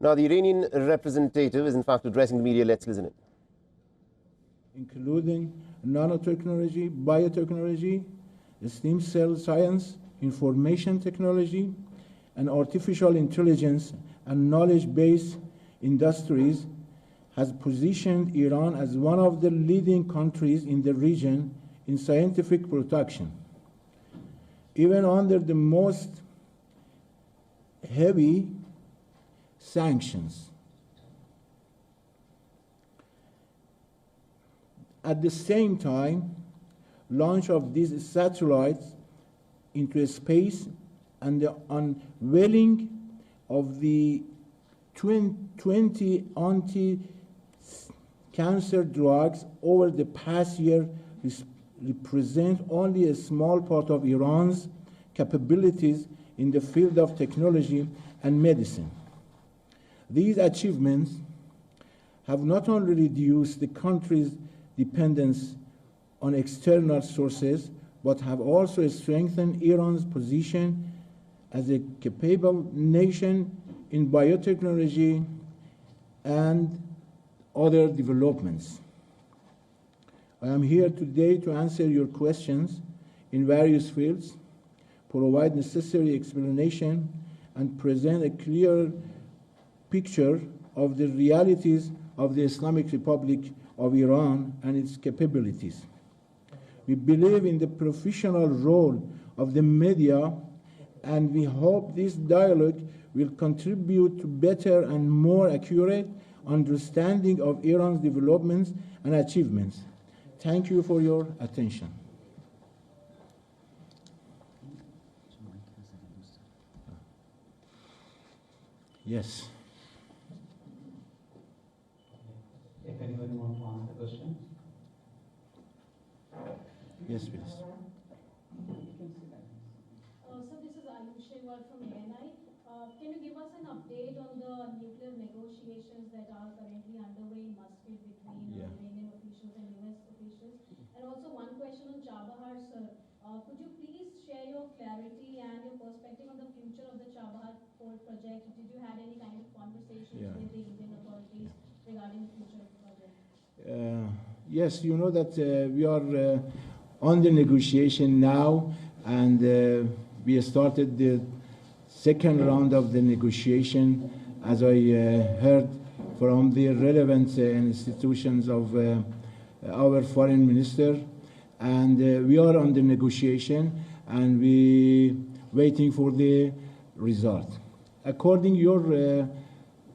Now, the Iranian representative is in fact addressing the media. Let's listen in. Including nanotechnology, biotechnology, stem cell science, information technology, and artificial intelligence and knowledge-based industries, has positioned Iran as one of the leading countries in the region in scientific production. Even under the most heavy sanctions. At the same time, launch of these satellites into space and the unveiling of the 20 anti-cancer drugs over the past year represent only a small part of Iran's capabilities in the field of technology and medicine. These achievements have not only reduced the country's dependence on external sources, but have also strengthened Iran's position as a capable nation in biotechnology and other developments. I am here today to answer your questions in various fields, provide necessary explanation, and present a clear picture of the realities of the Islamic Republic of Iran and its capabilities. We believe in the professional role of the media, and we hope this dialogue will contribute to better and more accurate understanding of Iran's developments and achievements. Thank you for your attention. Yes. If anybody wants to ask a question. Yes, please. So this is from ANI. Can you give us an update on the nuclear negotiations that are currently underway in Muscat between Iranian officials and US officials? And also one question on Chabahar, sir. Could you please share your clarity and your perspective on the future of the Chabahar port project? Did you have any kind of conversations with the Indian authorities regarding the future of the project? Yes, you know that we are on the negotiation now, and we started the second round of the negotiation, as I heard from the relevant institutions of our foreign minister. And we are on the negotiation, and we waiting for the result. According your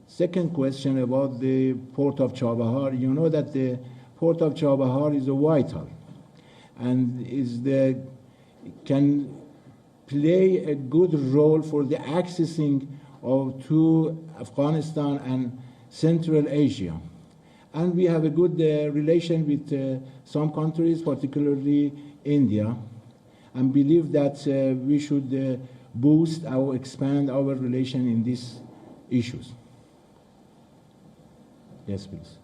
second question about the port of Chabahar, you know that the port of Chabahar is vital and can play a good role for the accessing to Afghanistan and Central Asia. And we have a good relation with some countries, particularly India, and believe that we should boost or expand our relation in these issues. Yes, please.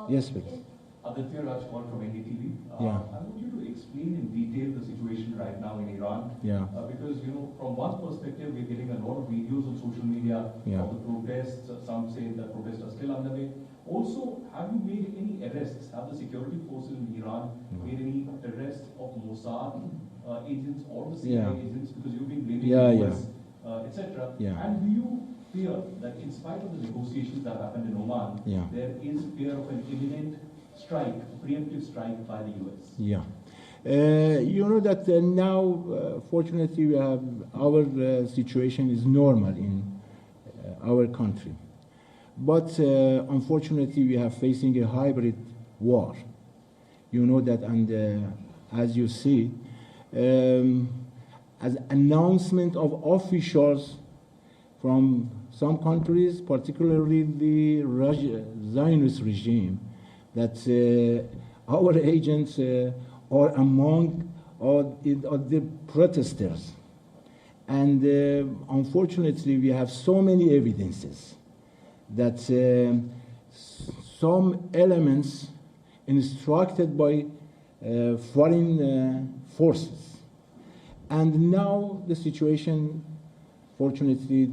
Yes, please. Aditya Rajkumar from NDTV. Yeah. I want you to explain in detail the situation right now in Iran. Yeah. Because, from one perspective, we're getting a lot of videos on social media of the protests. Some say that protests are still underway. Also, have you made any arrests? Have the security forces in Iran made any arrests of Mossad agents or the CIA agents? Because you've been blaming the US, etc. And do you fear that in spite of the negotiations that happened in Oman, there is fear of an imminent strike, preemptive strike by the US? Yeah. You know that now, fortunately, we have our situation is normal in our country. But unfortunately, we are facing a hybrid war. You know that, and as you see, as announcement of officials from some countries, particularly the Zionist regime, that our agents are among the protesters. And unfortunately, we have so many evidences that some elements instructed by foreign forces. And now the situation, fortunately,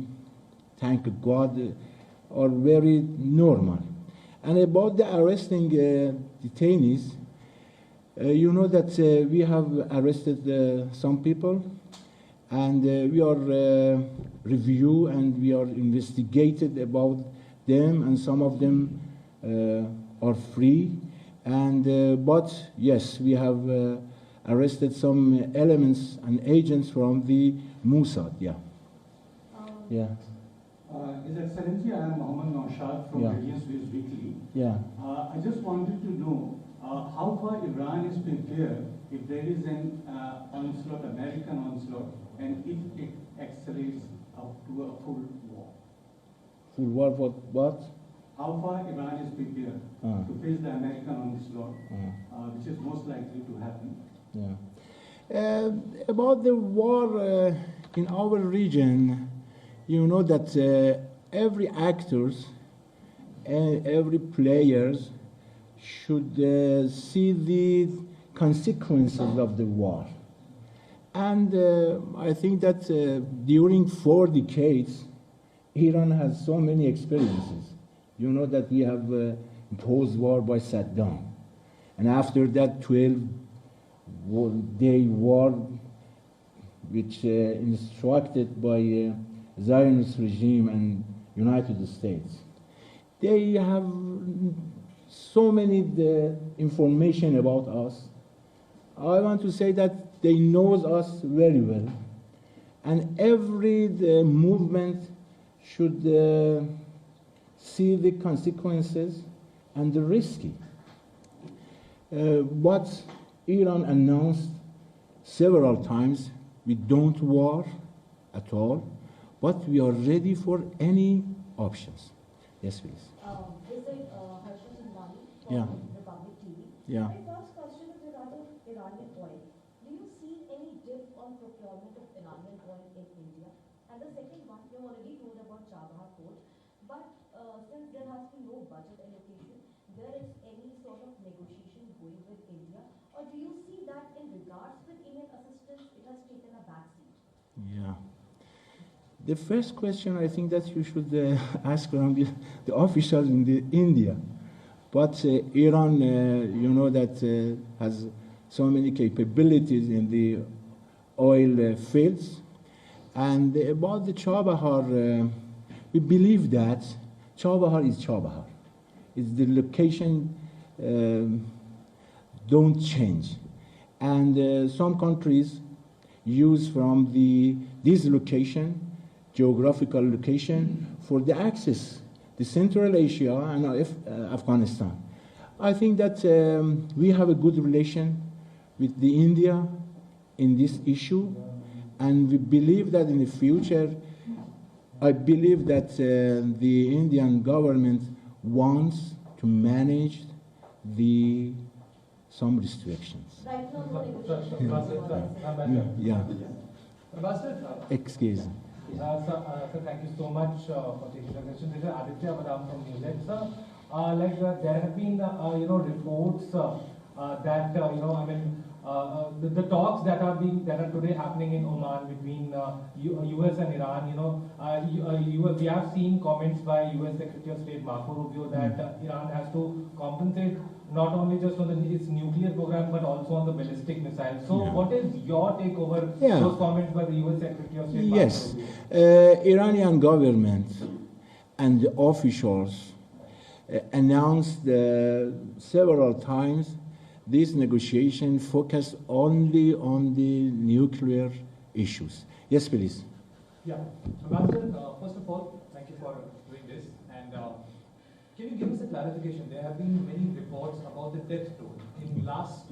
thank God, are very normal. And about the arresting detainees, you know that we have arrested some people, and we are review and we are investigated about them, and some of them are free. And but yes, we have arrested some elements and agents from the Muscat. Yeah. Yeah. His Excellency, I am Mohammed Naushad from Radiance News Weekly. Yeah. I just wanted to know how far Iran is prepared if there is an onslaught, American onslaught, and if it escalates up to a full war. Full war, what? How far Iran is prepared to face the American onslaught, which is most likely to happen. Yeah. About the war in our region, you know that every actors and every players should see the consequences of the war. And I think that during 4 decades, Iran has so many experiences. You know that we have imposed war by Saddam. And after that 12-day war, which instructed by Zionist regime and United States. They have so many information about us. I want to say that they know us very well. And every movement should see the consequences and the risky. What Iran announced several times, we don't war at all, but we are ready for any options. Yes, please. This is Harsha Sundani from Yeah. Republic TV. Yeah. My first question is regarding Iranian oil. Do you see any dip on procurement of Iranian oil in India? And the second one, you already told about Chabahar port, but since there has been no budget allocation, there is any sort of negotiation going with India, or do you see that in regards with Indian assistance, it has taken a backseat? Yeah. The first question, I think that you should ask around the officials in India. But Iran, you know that has so many capabilities in the oil fields. And about the Chabahar, we believe that Chabahar is Chabahar. It's the location don't change. And some countries use from this location, geographical location, for the access, the Central Asia and Afghanistan. I think that we have a good relation with the India in this issue, and we believe that in the future, I believe that the Indian government wants to manage some restrictions. Right now, no negotiation. Yeah. Ambassador, Excuse. sir, thank you so much for taking the question. This is Aditya Badam from Muscat. Sir, there have been, reports that, the talks that are today happening in Oman between US and Iran, we have seen comments by US Secretary of State Marco Rubio that Iran has to compensate not only just on its nuclear program but also on the ballistic missiles. So what is your take over those comments by the US Secretary of State Marco Rubio? Iranian government and the officials announced several times this negotiation focused only on the nuclear issues. Yes, please. Yeah. Ambassador, first of all, thank you for doing this. And can you give us a clarification? There have been many reports about the death toll. In last,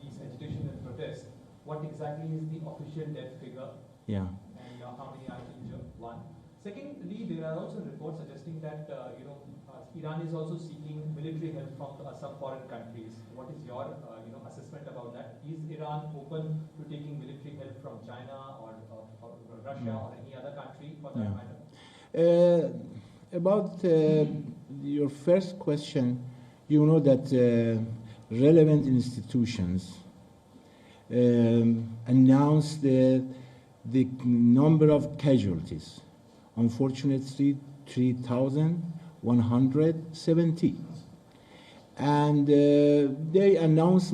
these agitation and protests, what exactly is the official death figure? Yeah. And how many are injured? One. Secondly, there are also reports suggesting that, Iran is also seeking military help from some foreign countries. What is your, assessment about that? Is Iran open to taking military help from China or Russia or any other country for that matter? About your first question, you know that relevant institutions announced the number of casualties unfortunately 3,170. And they announced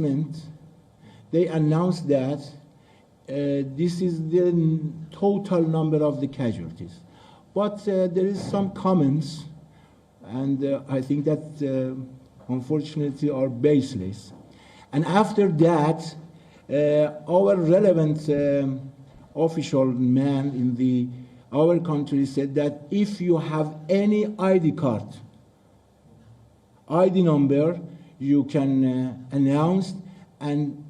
that this is the total number of the casualties. But there is some comments, and I think that unfortunately are baseless. And after that, our relevant official man in our country said that if you have any ID card, ID number, you can announce and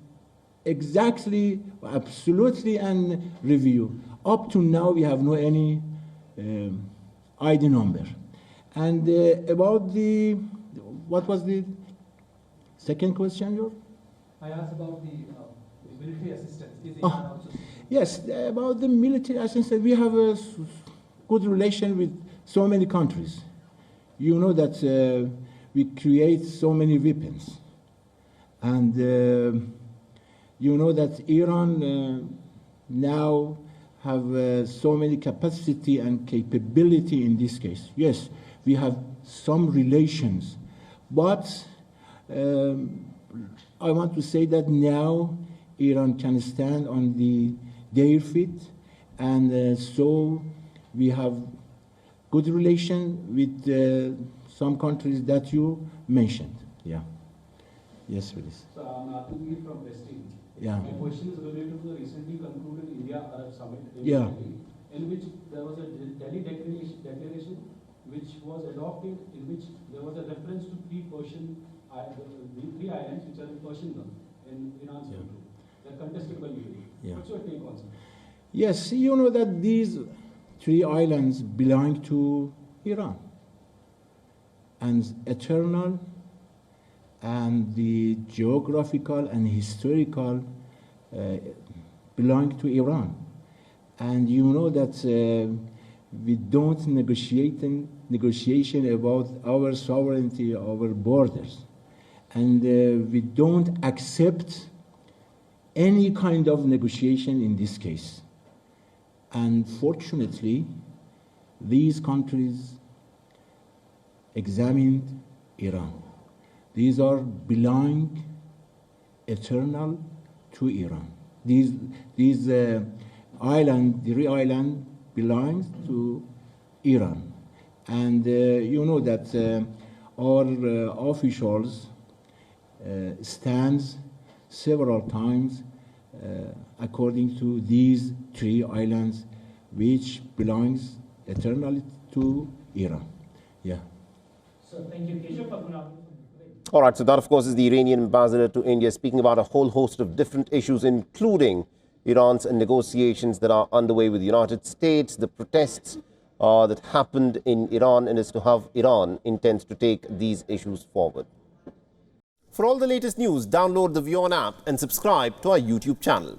exactly, absolutely, and review. Up to now, we have no any ID number. And about what was the second question, George? I asked about the military assistance. Is Iran also? Yes, about the military assistance, we have a good relation with so many countries. You know that we create so many weapons. And you know that Iran now have so many capacity and capability in this case. Yes, we have some relations, but I want to say that now Iran can stand on their feet, and so we have good relation with some countries that you mentioned. Yeah. Yes, please. So I'm Arthur from West Indies. Yeah. My question is related to the recently concluded India-Arab Summit in Yeah. Delhi, in which there was a Delhi declaration which was adopted, in which there was a reference to three islands which are in Persian Gulf in Iran's control. They're contested by UAE. Yeah. What's your take on it? Yes, you know that these three islands belong to Iran, and eternal, and the geographical and historical belong to Iran. And you know that we don't negotiation about our sovereignty, our borders. And we don't accept any kind of negotiation in this case. Unfortunately, these countries examined Iran. These are belong eternal to Iran. These island, the three island belongs to Iran. And you know that our officials stands several times according to these three islands which belongs eternally to Iran. Yeah. So thank you, Keshav. All right, so that, of course, is the Iranian ambassador to India speaking about a whole host of different issues, including Iran's negotiations that are underway with the United States, the protests that happened in Iran, and as to how Iran intends to take these issues forward. For all the latest news, download the WION app and subscribe to our YouTube channel.